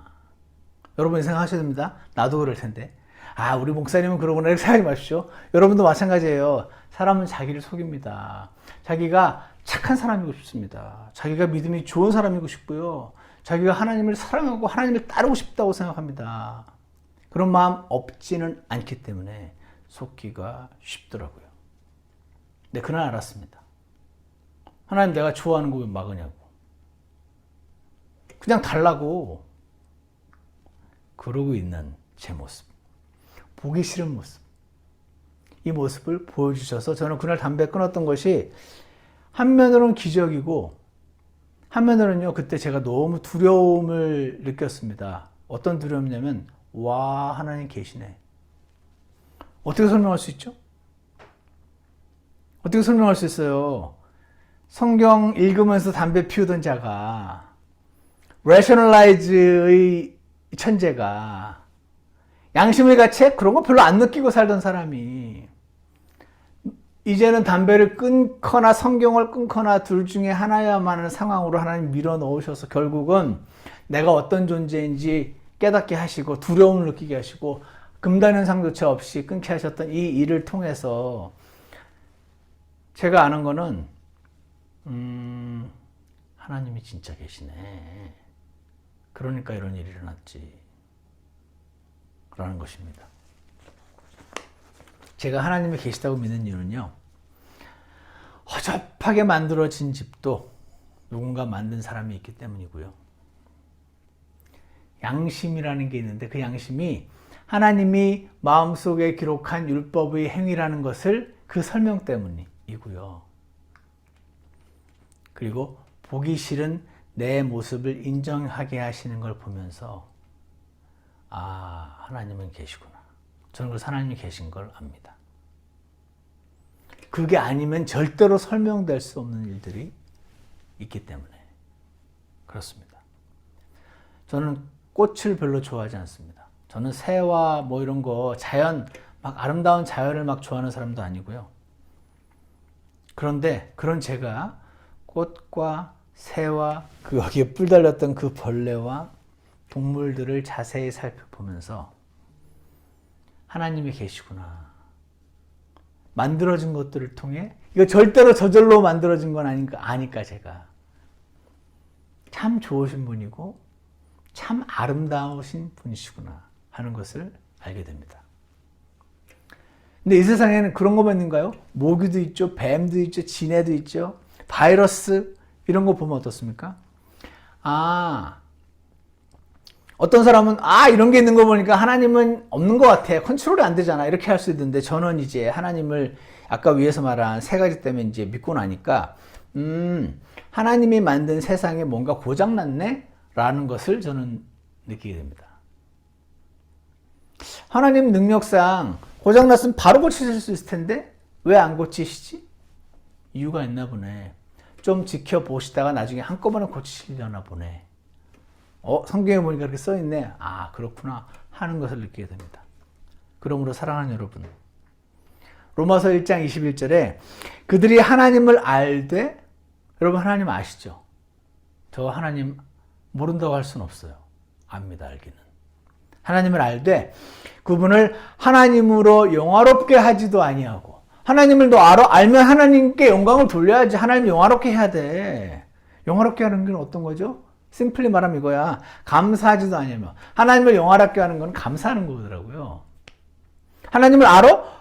여러분이 생각하셔야 됩니다. 나도 그럴 텐데. 아, 우리 목사님은 그러구나 이렇게 생각하지 마십시오. 여러분도 마찬가지예요. 사람은 자기를 속입니다. 자기가 착한 사람이고 싶습니다. 자기가 믿음이 좋은 사람이고 싶고요. 자기가 하나님을 사랑하고 하나님을 따르고 싶다고 생각합니다. 그런 마음 없지는 않기 때문에 속기가 쉽더라고요. 근데 그날 알았습니다. 하나님, 내가 좋아하는 거 왜 막으냐고. 그냥 달라고. 그러고 있는 제 모습, 보기 싫은 모습, 이 모습을 보여주셔서 저는 그날 담배 끊었던 것이 한면으로는 기적이고 한면으로는요, 그때 제가 너무 두려움을 느꼈습니다. 어떤 두려움이냐면, 와, 하나님 계시네. 어떻게 설명할 수 있죠? 어떻게 설명할 수 있어요? 성경 읽으면서 담배 피우던 자가, 레셔널라이즈의 천재가, 양심의 가책 그런 거 별로 안 느끼고 살던 사람이 이제는 담배를 끊거나 성경을 끊거나 둘 중에 하나야만 하는 상황으로 하나님 밀어 넣으셔서 결국은 내가 어떤 존재인지 깨닫게 하시고 두려움을 느끼게 하시고 금단현상조차 없이 끊게 하셨던 이 일을 통해서 제가 아는 거는 하나님이 진짜 계시네. 그러니까 이런 일이 일어났지. 라는 것입니다. 제가 하나님이 계시다고 믿는 이유는요, 허접하게 만들어진 집도 누군가 만든 사람이 있기 때문이고요. 양심이라는 게 있는데 그 양심이 하나님이 마음속에 기록한 율법의 행위라는 것을 그 설명 때문이고요. 그리고 보기 싫은 내 모습을 인정하게 하시는 걸 보면서 아, 하나님은 계시구나. 저는 그래서 하나님이 계신 걸 압니다. 그게 아니면 절대로 설명될 수 없는 일들이 있기 때문에 그렇습니다. 저는 꽃을 별로 좋아하지 않습니다. 저는 새와 뭐 이런 거 자연, 막 아름다운 자연을 막 좋아하는 사람도 아니고요. 그런데 그런 제가 꽃과 새와 그 여기에 뿔 달렸던 그 벌레와 동물들을 자세히 살펴보면서 하나님이 계시구나. 만들어진 것들을 통해 이거 절대로 저절로 만들어진 건 아니까 제가 참 좋으신 분이고 참 아름다우신 분이시구나 하는 것을 알게 됩니다. 근데 이 세상에는 그런 것만 있는가요? 모기도 있죠, 뱀도 있죠, 지네도 있죠, 바이러스 이런 거 보면 어떻습니까? 아, 어떤 사람은 이런 게 있는 거 보니까 하나님은 없는 것 같아. 컨트롤이 안 되잖아. 이렇게 할 수 있는데 저는 이제 하나님을 아까 위에서 말한 세 가지 때문에 이제 믿고 나니까 하나님이 만든 세상에 뭔가 고장났네? 라는 것을 저는 느끼게 됩니다. 하나님 능력상 고장났으면 바로 고치실 수 있을 텐데 왜 안 고치시지? 이유가 있나 보네. 좀 지켜보시다가 나중에 한꺼번에 고치시려나 보네. 성경에 보니까 그렇게 써있네. 아, 그렇구나 하는 것을 느끼게 됩니다. 그러므로 사랑하는 여러분, 로마서 1장 21절에 그들이 하나님을 알되, 여러분 하나님 아시죠? 저 하나님 모른다고 할 수는 없어요. 압니다, 알기는. 하나님을 알되 그분을 하나님으로 영화롭게 하지도 아니하고, 하나님을 너 알면 하나님께 영광을 돌려야지. 하나님 영화롭게 해야 돼. 영화롭게 하는 건 어떤 거죠? 심플리 말하면 이거야. 감사하지도 아니하며. 하나님을 영화롭게 하는 건 감사하는 거더라고요. 하나님을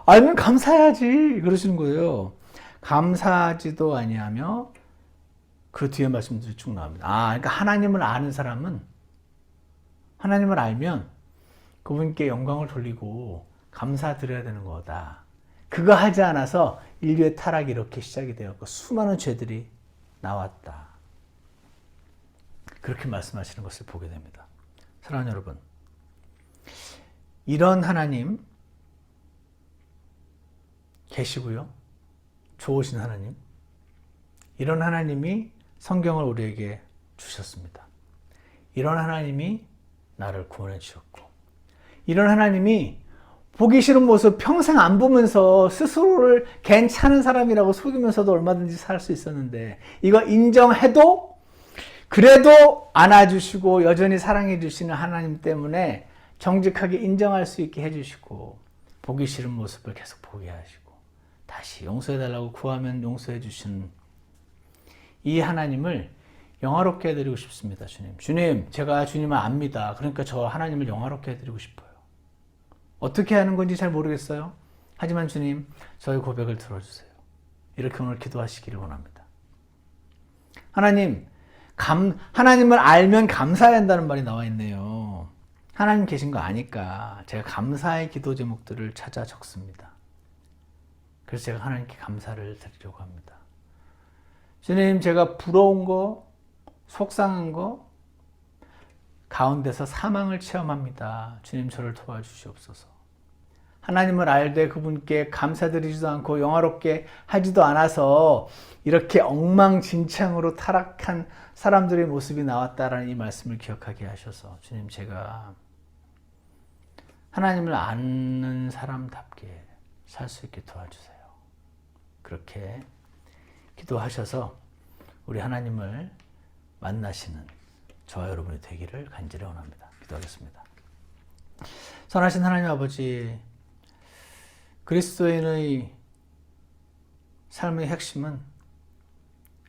알면 감사해야지. 그러시는 거예요. 감사하지도 아니하며, 그 뒤에 말씀들이 쭉 나옵니다. 그러니까 하나님을 아는 사람은, 하나님을 알면 그분께 영광을 돌리고 감사드려야 되는 거다. 그거 하지 않아서 인류의 타락이 이렇게 시작이 되었고 수많은 죄들이 나왔다. 그렇게 말씀하시는 것을 보게 됩니다. 사랑하는 여러분, 이런 하나님 계시고요. 좋으신 하나님, 이런 하나님이 성경을 우리에게 주셨습니다. 이런 하나님이 나를 구원해 주셨고, 이런 하나님이 보기 싫은 모습 평생 안 보면서 스스로를 괜찮은 사람이라고 속이면서도 얼마든지 살 수 있었는데, 이거 인정해도 그래도 안아주시고 여전히 사랑해 주시는 하나님 때문에 정직하게 인정할 수 있게 해주시고, 보기 싫은 모습을 계속 보게 하시고, 다시 용서해달라고 구하면 용서해 주시는 이 하나님을 영화롭게 해드리고 싶습니다. 주님, 제가 주님을 압니다. 그러니까 저 하나님을 영화롭게 해드리고 싶어요. 어떻게 하는 건지 잘 모르겠어요. 하지만 주님, 저의 고백을 들어주세요. 이렇게 오늘 기도하시기를 원합니다. 하나님을 알면 감사해야 한다는 말이 나와 있네요. 하나님 계신 거 아니까 제가 감사의 기도 제목들을 찾아 적습니다. 그래서 제가 하나님께 감사를 드리려고 합니다. 주님, 제가 부러운 거, 속상한 거 가운데서 사망을 체험합니다. 주님, 저를 도와주시옵소서. 하나님을 알되 그분께 감사드리지도 않고 영화롭게 하지도 않아서 이렇게 엉망진창으로 타락한 사람들의 모습이 나왔다라는 이 말씀을 기억하게 하셔서, 주님, 제가 하나님을 아는 사람답게 살 수 있게 도와주세요. 그렇게 기도하셔서 우리 하나님을 만나시는 저와 여러분이 되기를 간절히 원합니다. 기도하겠습니다. 선하신 하나님 아버지, 그리스도인의 삶의 핵심은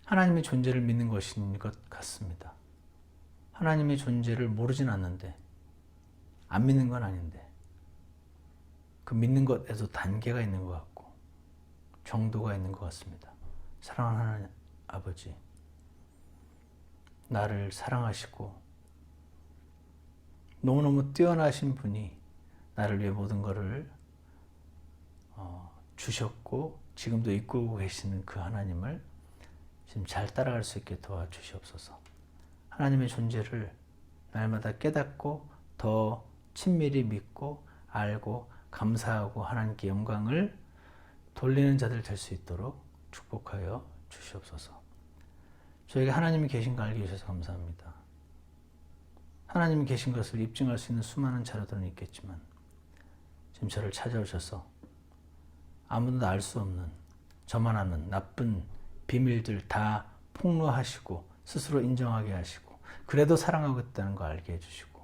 하나님의 존재를 믿는 것인 것 같습니다. 하나님의 존재를 모르진 않는데, 안 믿는 건 아닌데, 그 믿는 것에도 단계가 있는 것 같고 정도가 있는 것 같습니다. 사랑하는 하나님 아버지, 나를 사랑하시고 너무너무 뛰어나신 분이 나를 위해 모든 것을 주셨고 지금도 이끌고 계시는 그 하나님을 지금 잘 따라갈 수 있게 도와주시옵소서. 하나님의 존재를 날마다 깨닫고 더 친밀히 믿고 알고 감사하고 하나님께 영광을 돌리는 자들 될 수 있도록 축복하여 주시옵소서. 저에게 하나님이 계신 걸 알게 해주셔서 감사합니다. 하나님이 계신 것을 입증할 수 있는 수많은 자료들은 있겠지만 지금 저를 찾아오셔서 아무도 알 수 없는 저만 아는 나쁜 비밀들 다 폭로하시고 스스로 인정하게 하시고 그래도 사랑하고 있다는 걸 알게 해주시고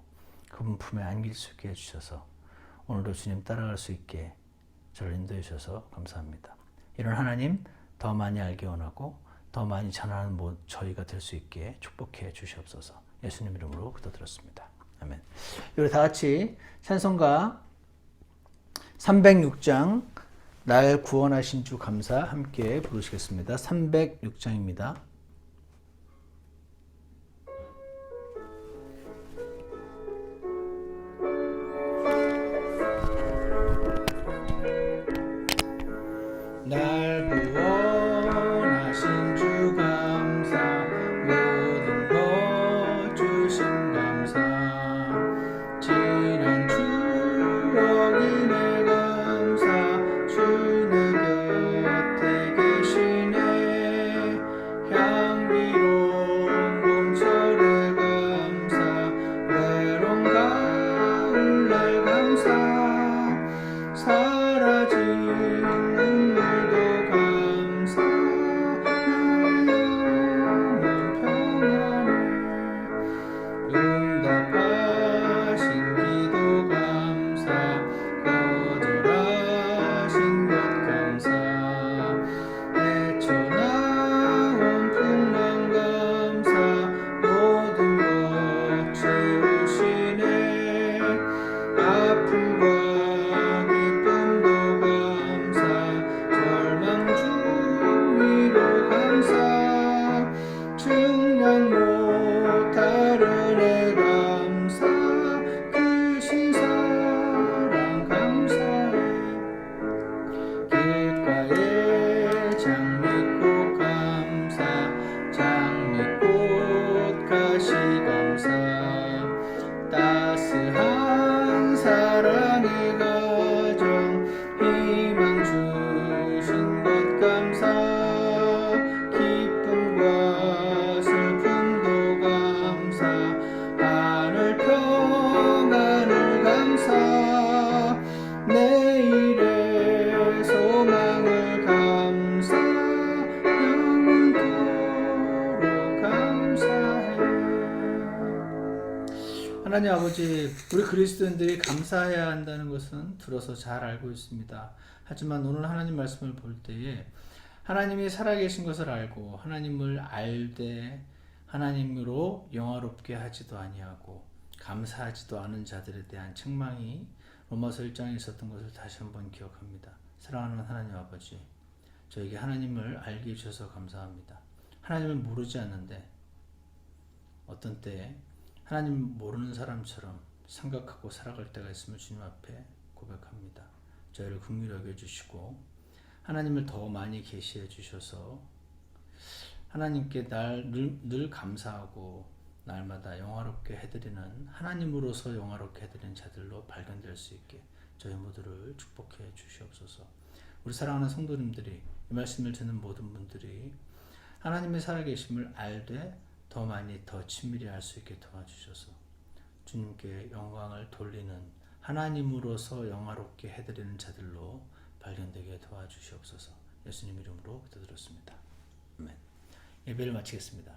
그분 품에 안길 수 있게 해주셔서 오늘도 주님 따라갈 수 있게 저를 인도해 주셔서 감사합니다. 이런 하나님 더 많이 알기 원하고 더 많이 전하는 저희가 될 수 있게 축복해 주시옵소서. 예수님 이름으로 기도드렸습니다. 아멘. 우리 다 같이 찬송가 306장 날 구원하신 주 감사 함께 부르시겠습니다. 306장입니다. 날 구원하신 주 감사 모든 것 주신 감사 지난 추억이 내 감사 주 내 곁에 계시네 향기로운 봄철의 감사 외로운 가을날 감사 사라진 눈물도 감사 나의 영혼 평안해 응답하신 기도 감사 거절하신 것 감사 헤쳐나온 풍랑 감사 모든 것 채우시네 아픔과 기쁨도 감사 절망 중 위로 감사 증량 못할 은혜 감사 크신 사랑 감사해 길가에 장미꽃 감사 장미꽃 가시 감사 따스한 사랑의 가정 희망 주신 것 감사 기쁨과 슬픔도 감사 하늘 평안을 감사 내일의 소망을 감사 영원토록 감사해. 하나님 아버지, 우리 그리스도인들이 감사해야 한다는 것은 들어서 잘 알고 있습니다. 하지만 오늘 하나님 말씀을 볼 때에 하나님이 살아계신 것을 알고 하나님을 알되 하나님으로 영화롭게 하지도 아니하고 감사하지도 않은 자들에 대한 책망이 로마서 1장에 있었던 것을 다시 한번 기억합니다. 사랑하는 하나님 아버지, 저에게 하나님을 알게 해주셔서 감사합니다. 하나님을 모르지 않는데 어떤 때에 하나님 모르는 사람처럼 생각하고 살아갈 때가 있으면 주님 앞에 고백합니다. 저희를 긍휼히 여겨주시고 하나님을 더 많이 계시해 주셔서 하나님께 늘 감사하고 날마다 영화롭게 해드리는 하나님으로서 영화롭게 해드리는 자들로 발견될 수 있게 저희 모두를 축복해 주시옵소서. 우리 사랑하는 성도님들이 이 말씀을 듣는 모든 분들이 하나님의 살아계심을 알되 더 많이 더 친밀히 알 수 있게 도와주셔서 주님께 영광을 돌리는 하나님으로서 영화롭게 해드리는 자들로 발견되게 도와주시옵소서. 예수님 이름으로 기도드렸습니다. 아멘. 예배를 마치겠습니다.